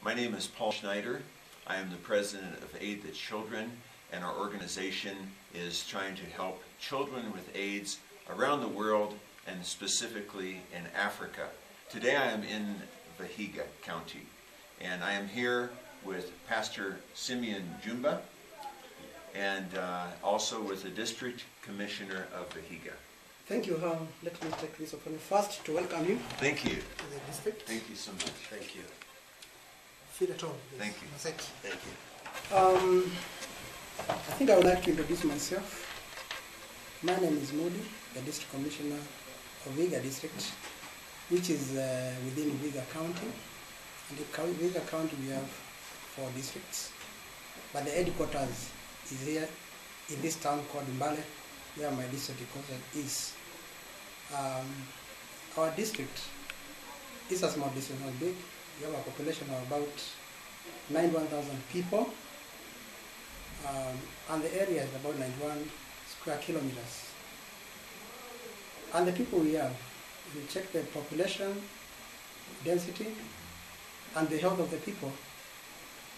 My name is Paul Schneider. I am the president of Aid the Children, and our organization is trying to help children with AIDS around the world and specifically in Africa. Today I am in Vihiga County, and I am here with Pastor Simeon Jumba and also with the District Commissioner of Vihiga. Thank you. Let me take this opportunity first to welcome you. Thank you. To the district. Thank you so much. Thank you. Feel at home. Thank you. Thank you. I think I would like to introduce myself. My name is Modi, the District Commissioner of Vihiga District, which is within Vihiga County. And in Vihiga County we have 4 districts, but the headquarters is here in this town called Mbale, where my district is. Our district is a small district, not big. We have a population of about 91,000 people, and the area is about 91 square kilometers. And the people we have, if you check the population density and the health of the people,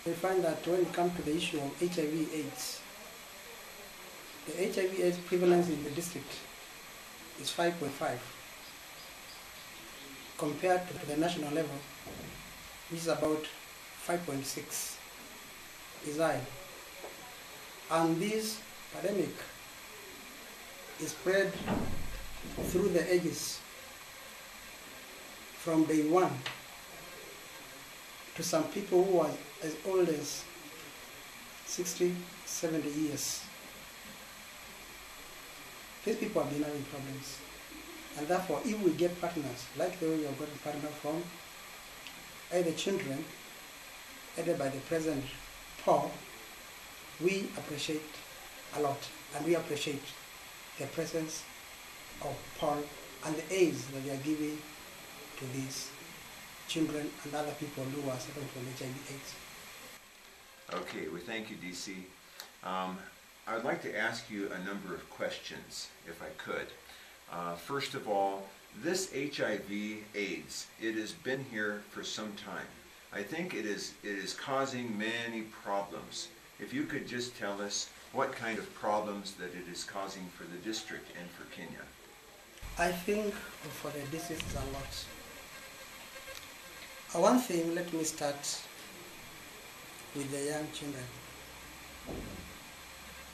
we find that when it comes to the issue of HIV/AIDS, the HIV/AIDS prevalence in the district is 5.5 compared to the national level, which is about 5.6, is high. And this pandemic is spread through the ages from day 1 to some people who are as old as 60, 70 years. These people have been having problems. And therefore, if we get partners, like the way we have gotten partners from either children, either by the President Paul, we appreciate a lot. And we appreciate the presence of Paul and the aids that they are giving to these children and other people who are suffering from HIV/AIDS. Okay, well, thank you, DC. I would like to ask you a number of questions, if I could. First of all, this HIV/AIDS, it has been here for some time. I think it is causing many problems. If you could just tell us what kind of problems that it is causing for the district and for Kenya. I think for the district is a lot. One thing, let me start with the young children.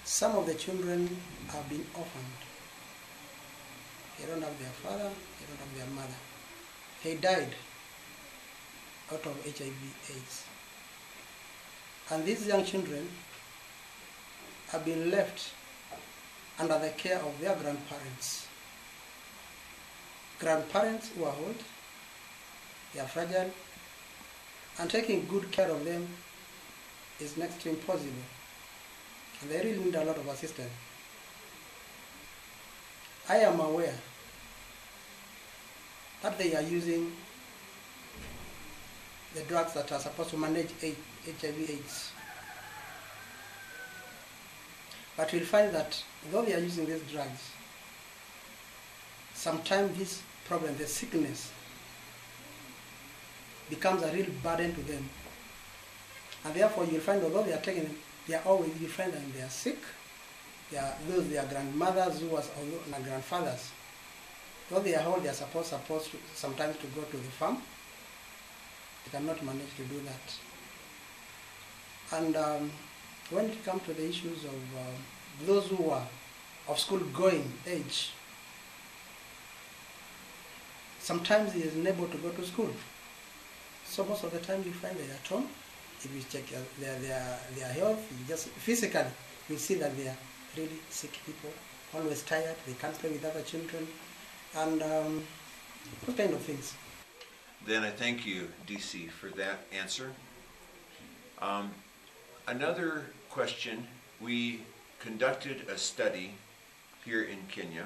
Some of the children have been orphaned. They don't have their father, they don't have their mother. They died out of HIV/AIDS. And these young children have been left under the care of their grandparents. Grandparents who are old, they are fragile, and taking good care of them is next to impossible. And they really need a lot of assistance. I am aware that they are using the drugs that are supposed to manage HIV/AIDS. But we'll find that though they are using these drugs, sometimes this problem, the sickness, becomes a real burden to them. And therefore you'll find although they are taking them, they are always, you find that they are sick. They are grandmothers who was and grandfathers. Though they are old, they are supposed to sometimes to go to the farm. They cannot manage to do that. And when it comes to the issues of those who are of school-going age, sometimes he is unable to go to school. So most of the time you find they are at home. If you check their health, you just physically, you see that they are really sick people, always tired, they can't play with other children, and those kind of things. Then I thank you, DC, for that answer. Another question, we conducted a study here in Kenya,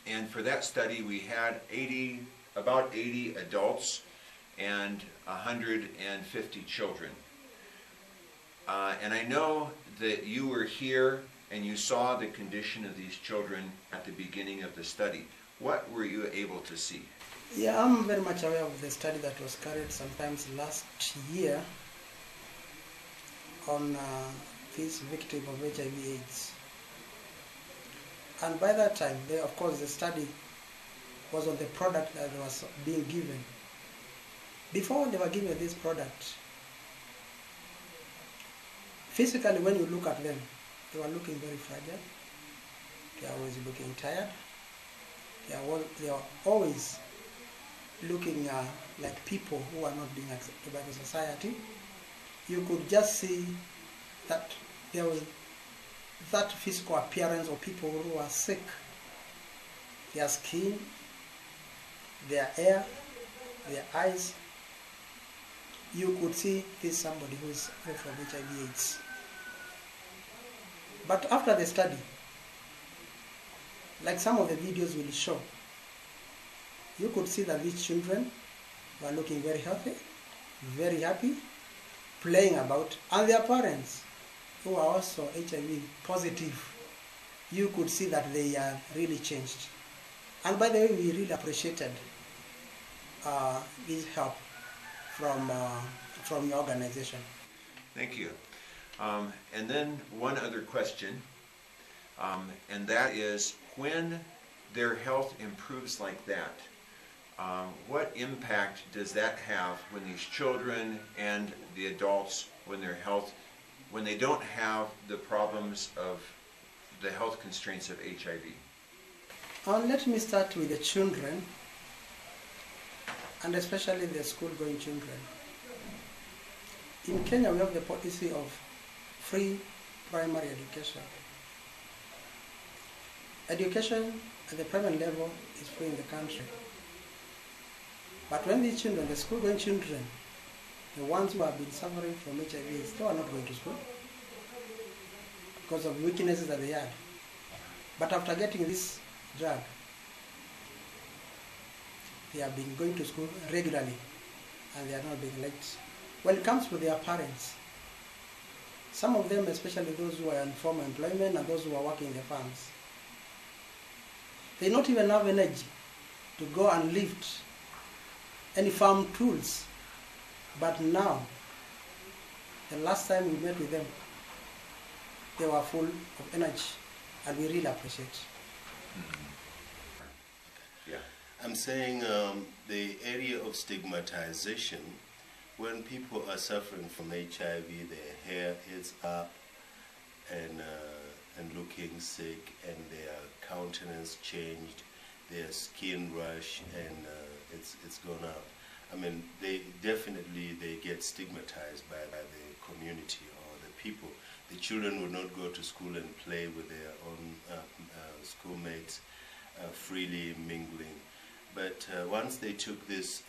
and for that study we had about 80 adults and 150 children. And I know that you were here and you saw the condition of these children at the beginning of the study. What were you able to see? Yeah, I'm very much aware of the study that was carried sometimes last year on this victim of HIV/AIDS. And by that time, of course, the study was on the product that was being given. Before they were given this product, physically when you look at them, they were looking very fragile. They are always looking tired. They are always looking like people who are not being accepted by the society. You could just see that there was that physical appearance of people who are sick. Their skin, their hair, their eyes. You could see this somebody who is free from HIV/AIDS. But after the study, like some of the videos will show, you could see that these children were looking very healthy, very happy, playing about, and their parents, who are also HIV positive, you could see that they are really changed. And by the way, we really appreciated this help from your organization. Thank you. And then one other question, and that is, when their health improves like that, what impact does that have when these children and the adults, when they don't have the problems of the health constraints of HIV? Let me start with the children, and especially the school-going children. In Kenya, we have the policy of free primary education. Education at the primary level is free in the country. But when these children, the school-going children, the ones who have been suffering from HIV, they are not going to school because of the weaknesses that they had. But after getting this drug, they have been going to school regularly and they are not being late. When it comes to their parents, some of them, especially those who are in formal employment and those who are working in the farms, they not even have energy to go and lift any farm tools. But now, the last time we met with them, they were full of energy, and we really appreciate it. Yeah, I'm saying the area of stigmatization, when people are suffering from HIV, their hair is up and looking sick, and their countenance changed, their skin rash, and it's gone up. I mean, they get stigmatized by the community or the people. The children would not go to school and play with their own schoolmates, freely mingling. But once they took this,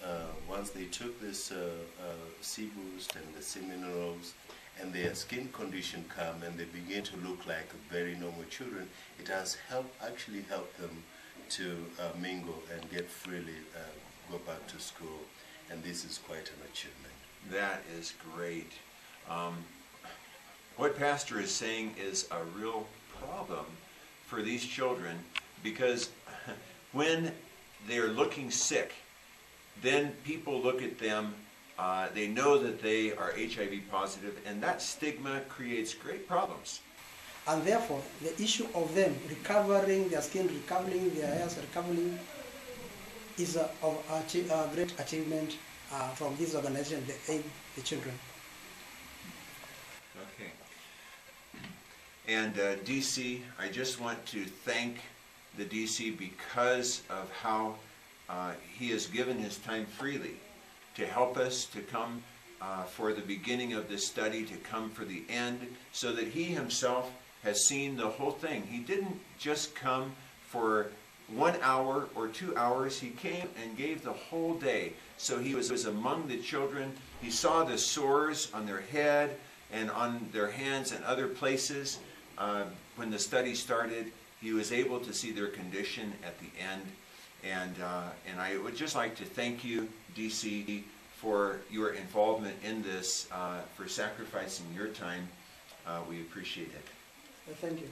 C-boost and the C-minerals, and their skin condition come and they begin to look like very normal children, it has actually helped them to mingle and get freely, go back to school. And this is quite an achievement. That is great. What Pastor is saying is a real problem for these children, because when they're looking sick, then people look at them, they know that they are HIV positive, and that stigma creates great problems. And therefore, the issue of them recovering their skin, recovering their hair, recovering, is a great achievement from this organization, the aid the children. Okay. And DC, I just want to thank the DC because of how he has given his time freely to help us to come for the beginning of this study, to come for the end, so that he himself has seen the whole thing. He didn't just come for 1 hour or 2 hours. He came and gave the whole day. So he was among the children. He saw the sores on their head and on their hands and other places. When the study started, he was able to see their condition at the end. And I would just like to thank you, DC, for your involvement in this, for sacrificing your time. We appreciate it. Thank you.